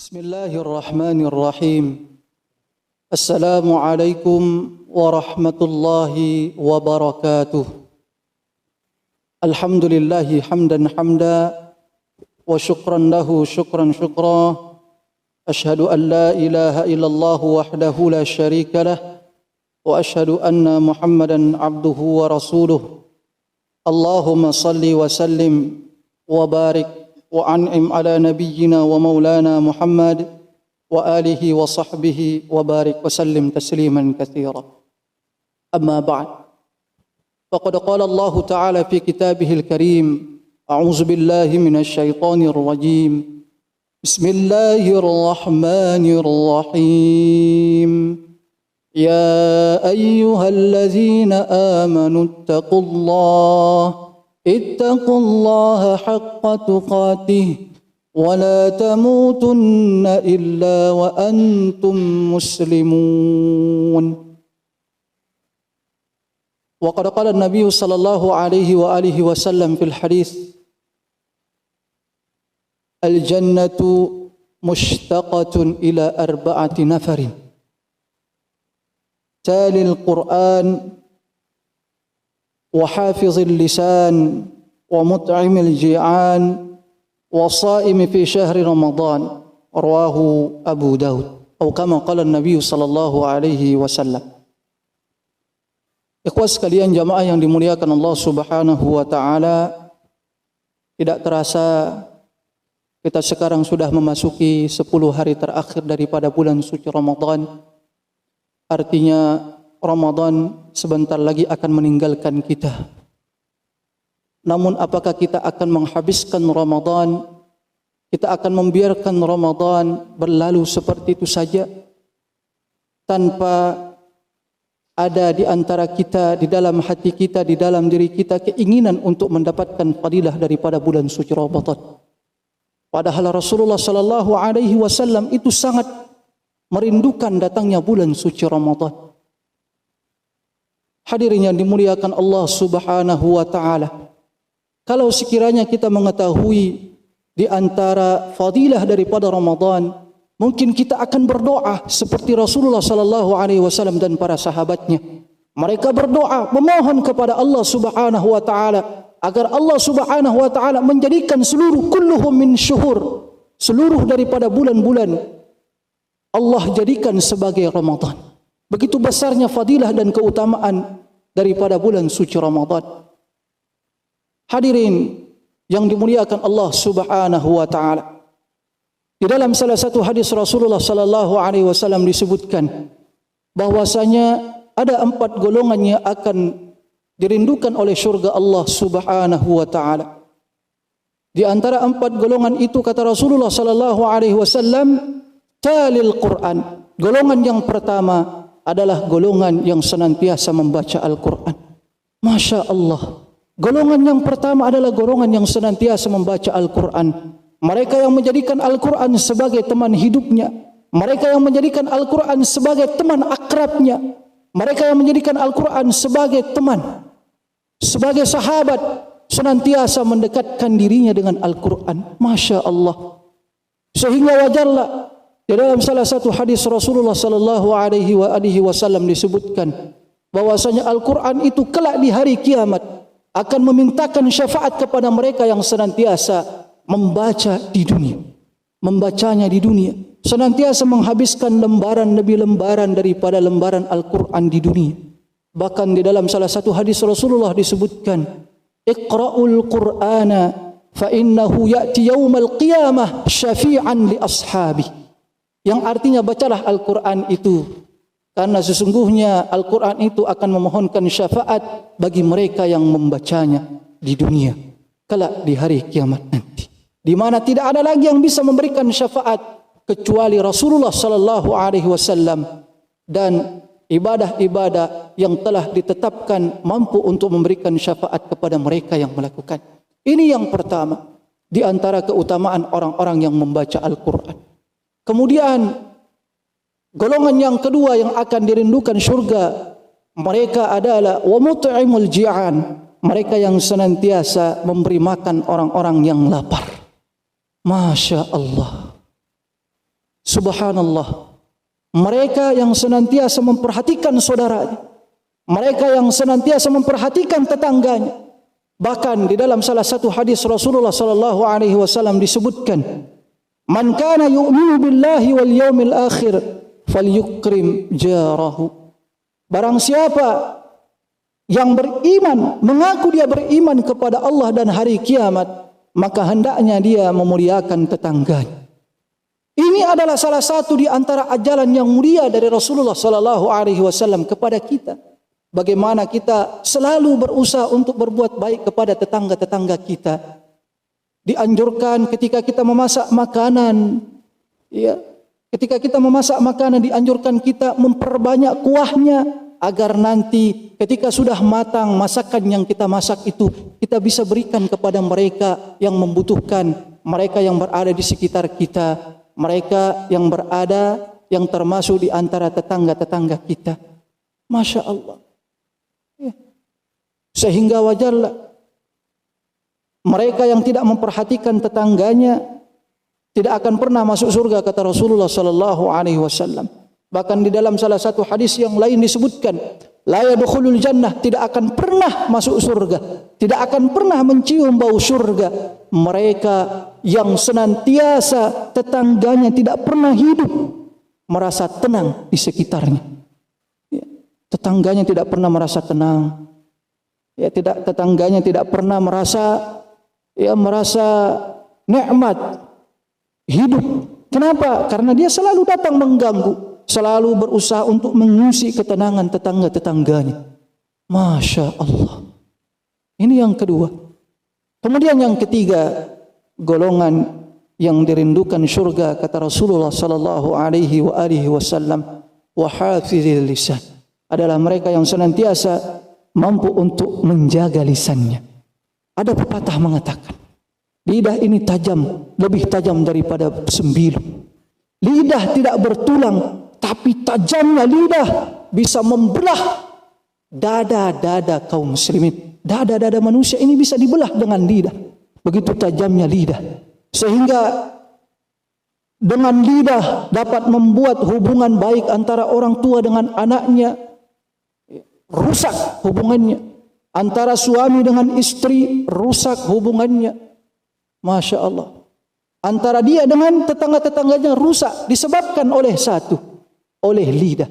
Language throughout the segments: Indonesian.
Bismillahirrahmanirrahim. Assalamualaikum warahmatullahi wabarakatuh. Alhamdulillahi hamdan hamda wa syukran lahu syukran syukra. Ashhadu an la ilaha illallah wahdahu la syarika lah wa ashhadu anna Muhammadan abduhu wa rasuluh. Allahumma salli wa sallim wa barik wa an'im ala nabiyyina wa maulana Muhammad wa alihi wa sahbihi wa barik wa sallim tasliman katsira. Amma ba'd. Faqad qala Allah Ta'ala fi kitabihil karim, a'udzu billahi minasy syaithanir rajim. Bismillahirrahmanirrahim. Ya ayyuhallazina amanu ittaqullaha اتقوا الله حق تقاته ولا تموتن إلا وأنتم مسلمون. وقد قال النبي صلى الله عليه وآله وسلم في الحديث الجنة مشتقة إلى 4 نفر تالي القرآن وحافظ اللسان ومطعم الجيعان وصائم في شهر رمضان. رواه أبو داود أو كما قال النبي صلى الله عليه وسلم. Ikhwas sekalian jamaah yang dimuliakan Allah Subhanahu wa taala, tidak terasa kita sekarang sudah memasuki 10 hari terakhir daripada bulan suci Ramadan. Artinya Ramadan sebentar lagi akan meninggalkan kita. Namun apakah kita akan menghabiskan Ramadan? Kita akan membiarkan Ramadan berlalu seperti itu saja tanpa ada di antara kita, di dalam hati kita, di dalam diri kita keinginan untuk mendapatkan fadilah daripada bulan suci Ramadan. Padahal Rasulullah sallallahu alaihi wasallam itu sangat merindukan datangnya bulan suci Ramadan. Hadirin yang dimuliakan Allah Subhanahu wa taala, kalau sekiranya kita mengetahui di antara fadilah daripada Ramadan, mungkin kita akan berdoa seperti Rasulullah sallallahu alaihi wasallam dan para sahabatnya. Mereka berdoa memohon kepada Allah Subhanahu wa taala agar Allah Subhanahu wa taala menjadikan seluruh kulluhum min syuhur, seluruh daripada bulan-bulan Allah jadikan sebagai Ramadan. Begitu besarnya fadilah dan keutamaan daripada bulan suci Ramadan. Hadirin yang dimuliakan Allah Subhanahu wa taala, di dalam salah satu hadis Rasulullah sallallahu alaihi wasallam disebutkan bahwasanya ada 4 golongan yang akan dirindukan oleh surga Allah Subhanahu wa taala. Di antara 4 golongan itu kata Rasulullah sallallahu alaihi wasallam, talil Quran. Golongan yang pertama adalah golongan yang senantiasa membaca Al-Quran. Masya Allah. Golongan yang pertama adalah golongan yang senantiasa membaca Al-Quran. Mereka yang menjadikan Al-Quran sebagai teman hidupnya. Mereka yang menjadikan Al-Quran sebagai teman akrabnya. Mereka yang menjadikan Al-Quran sebagai teman, sebagai sahabat, senantiasa mendekatkan dirinya dengan Al-Quran. Masya Allah. Sehingga wajarlah di dalam salah satu hadis Rasulullah sallallahu alaihi wasallam disebutkan bahwasanya Al-Quran itu kelak di hari kiamat akan memintakan syafaat kepada mereka yang senantiasa membaca di dunia, membacanya di dunia, senantiasa menghabiskan lembaran demi lembaran daripada lembaran Al-Quran di dunia. Bahkan di dalam salah satu hadis Rasulullah disebutkan, Iqra'ul Qur'ana fa innahu ya'ti yaumal qiyamah syafi'an li ashabi. Yang artinya bacalah Al-Quran itu, karena sesungguhnya Al-Quran itu akan memohonkan syafaat bagi mereka yang membacanya di dunia kelak di hari kiamat nanti, di mana tidak ada lagi yang bisa memberikan syafaat kecuali Rasulullah sallallahu alaihi wasallam dan ibadah-ibadah yang telah ditetapkan mampu untuk memberikan syafaat kepada mereka yang melakukan. Ini yang pertama di antara keutamaan orang-orang yang membaca Al-Quran. Kemudian golongan yang kedua yang akan dirindukan syurga, mereka adalah wa mut'imul ji'an. Mereka yang senantiasa memberi makan orang-orang yang lapar. Masya Allah. Subhanallah. Mereka yang senantiasa memperhatikan saudaranya, mereka yang senantiasa memperhatikan tetangganya. Bahkan di dalam salah satu hadis Rasulullah sallallahu alaihi wasallam disebutkan, "Man kana yu'minu billahi wal yaumil akhir falyukrim jarahu." Barang siapa yang beriman, mengaku dia beriman kepada Allah dan hari kiamat, maka hendaknya dia memuliakan tetangganya. Ini adalah salah satu di antara ajaran yang mulia dari Rasulullah sallallahu alaihi wasallam kepada kita. Bagaimana kita selalu berusaha untuk berbuat baik kepada tetangga-tetangga kita. Dianjurkan ketika kita memasak makanan, ya, ketika kita memasak makanan dianjurkan kita memperbanyak kuahnya agar nanti ketika sudah matang masakan yang kita masak itu kita bisa berikan kepada mereka yang membutuhkan, mereka yang berada di sekitar kita, mereka yang berada yang termasuk di antara tetangga-tetangga kita. Masya Allah. Ya. Sehingga wajarlah mereka yang tidak memperhatikan tetangganya tidak akan pernah masuk surga, kata Rasulullah sallallahu alaihi wasallam. Bahkan di dalam salah satu hadis yang lain disebutkan, la yadkhulul jannah, tidak akan pernah masuk surga, tidak akan pernah mencium bau surga mereka yang senantiasa tetangganya tidak pernah hidup merasa tenang di sekitarnya. Ya, tetangganya tidak pernah merasa tenang. Ya, tetangganya tidak pernah merasa nikmat hidup. Kenapa? Karena dia selalu datang mengganggu, selalu berusaha untuk mengusik ketenangan tetangga-tetangganya. Masya Allah. Ini yang kedua. Kemudian yang ketiga, golongan yang dirindukan surga, kata Rasulullah sallallahu alaihi wasallam, wa hafizil lisan, adalah mereka yang senantiasa mampu untuk menjaga lisannya. Ada pepatah mengatakan, lidah ini tajam, lebih tajam daripada sembilu. Lidah tidak bertulang, tapi tajamnya lidah bisa membelah dada-dada kaum muslimin. Dada-dada manusia ini bisa dibelah dengan lidah. Begitu tajamnya lidah. Sehingga dengan lidah dapat membuat hubungan baik antara orang tua dengan anaknya rusak hubungannya. Antara suami dengan istri rusak hubungannya. Masya Allah. Antara dia dengan tetangga-tetangganya rusak disebabkan oleh oleh lidah.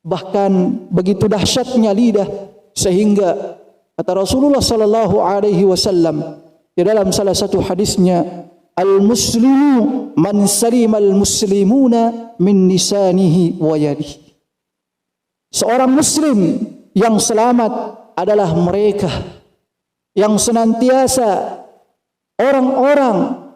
Bahkan begitu dahsyatnya lidah sehingga kata Rasulullah sallallahu alaihi wasallam di dalam salah satu hadisnya, al-muslimu man salimal muslimuna min lisanihi wa yadihi. Seorang muslim yang selamat adalah mereka yang senantiasa orang-orang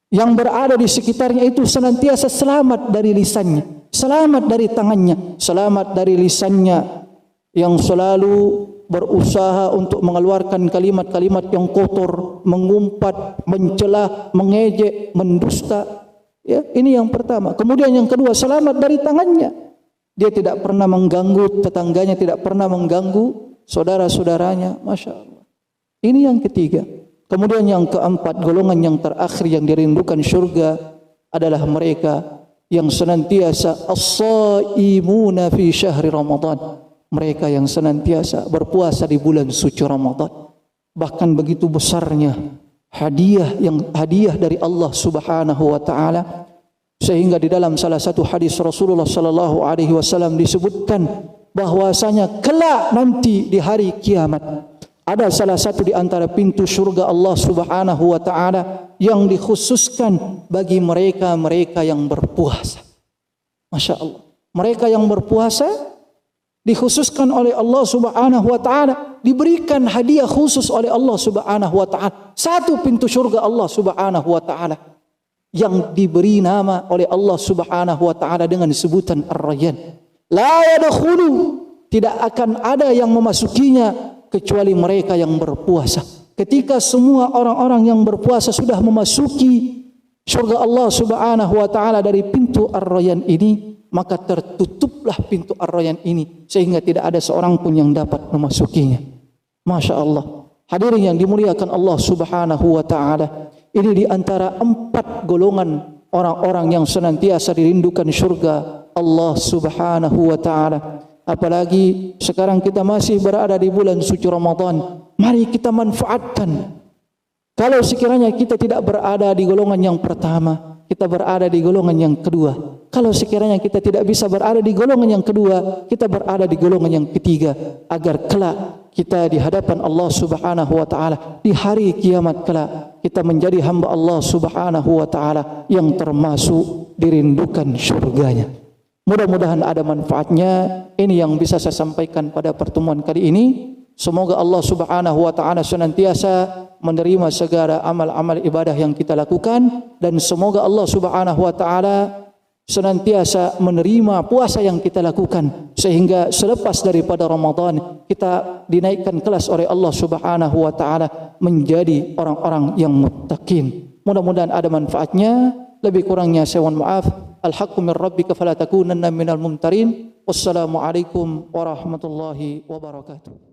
yang berada di sekitarnya itu senantiasa selamat dari lisannya, selamat dari tangannya, selamat dari lisannya yang selalu berusaha untuk mengeluarkan kalimat-kalimat yang kotor, mengumpat, mencela, mengejek, mendusta. Ya, ini yang pertama. Kemudian yang kedua, selamat dari tangannya. Dia tidak pernah mengganggu tetangganya, tidak pernah mengganggu saudara-saudaranya. Masya Allah. Ini yang ketiga. Kemudian yang keempat, golongan yang terakhir yang dirindukan surga adalah mereka yang senantiasa as-saimuna fi syahri Ramadan. Mereka yang senantiasa berpuasa di bulan suci Ramadan. Bahkan begitu besarnya hadiah dari Allah Subhanahu wa taala, sehingga di dalam salah satu hadis Rasulullah sallallahu alaihi wasallam disebutkan bahwasanya kelak nanti di hari kiamat ada salah satu di antara pintu surga Allah Subhanahu wa taala yang dikhususkan bagi mereka-mereka yang berpuasa. Masya Allah. Mereka yang berpuasa dikhususkan oleh Allah Subhanahu wa taala, diberikan hadiah khusus oleh Allah Subhanahu wa taala. Satu pintu surga Allah Subhanahu wa taala yang diberi nama oleh Allah Subhanahu wa taala dengan sebutan Ar-Rayyan. La yadkhulu, tidak akan ada yang memasukinya kecuali mereka yang berpuasa. Ketika semua orang-orang yang berpuasa sudah memasuki surga Allah Subhanahu wa taala dari pintu Ar-Rayyan ini, maka tertutuplah pintu Ar-Rayyan ini sehingga tidak ada seorang pun yang dapat memasukinya. Masya Allah. Hadirin yang dimuliakan Allah Subhanahu wa taala, ini di antara 4 golongan orang-orang yang senantiasa dirindukan surga Allah Subhanahu wa taala. Apalagi sekarang kita masih berada di bulan suci Ramadan. Mari kita manfaatkan. Kalau sekiranya kita tidak berada di golongan yang pertama, kita berada di golongan yang kedua. Kalau sekiranya kita tidak bisa berada di golongan yang kedua, kita berada di golongan yang ketiga, agar kelak kita di hadapan Allah Subhanahu wa taala di hari kiamat kelak kita menjadi hamba Allah Subhanahu wa taala yang termasuk dirindukan surganya. Mudah-mudahan ada manfaatnya. Ini yang bisa saya sampaikan pada pertemuan kali ini. Semoga Allah Subhanahu wa taala senantiasa menerima segala amal-amal ibadah yang kita lakukan, dan semoga Allah Subhanahu wa taala senantiasa menerima puasa yang kita lakukan, sehingga selepas daripada Ramadan kita dinaikkan kelas oleh Allah Subhanahu wa taala menjadi orang-orang yang muttaqin. Mudah-mudahan ada manfaatnya. Lebih kurangnya saya mohon maaf. Al-haqqu min rabbika fala takunanna minal mumtarin. Wassalamualaikum warahmatullahi wabarakatuh.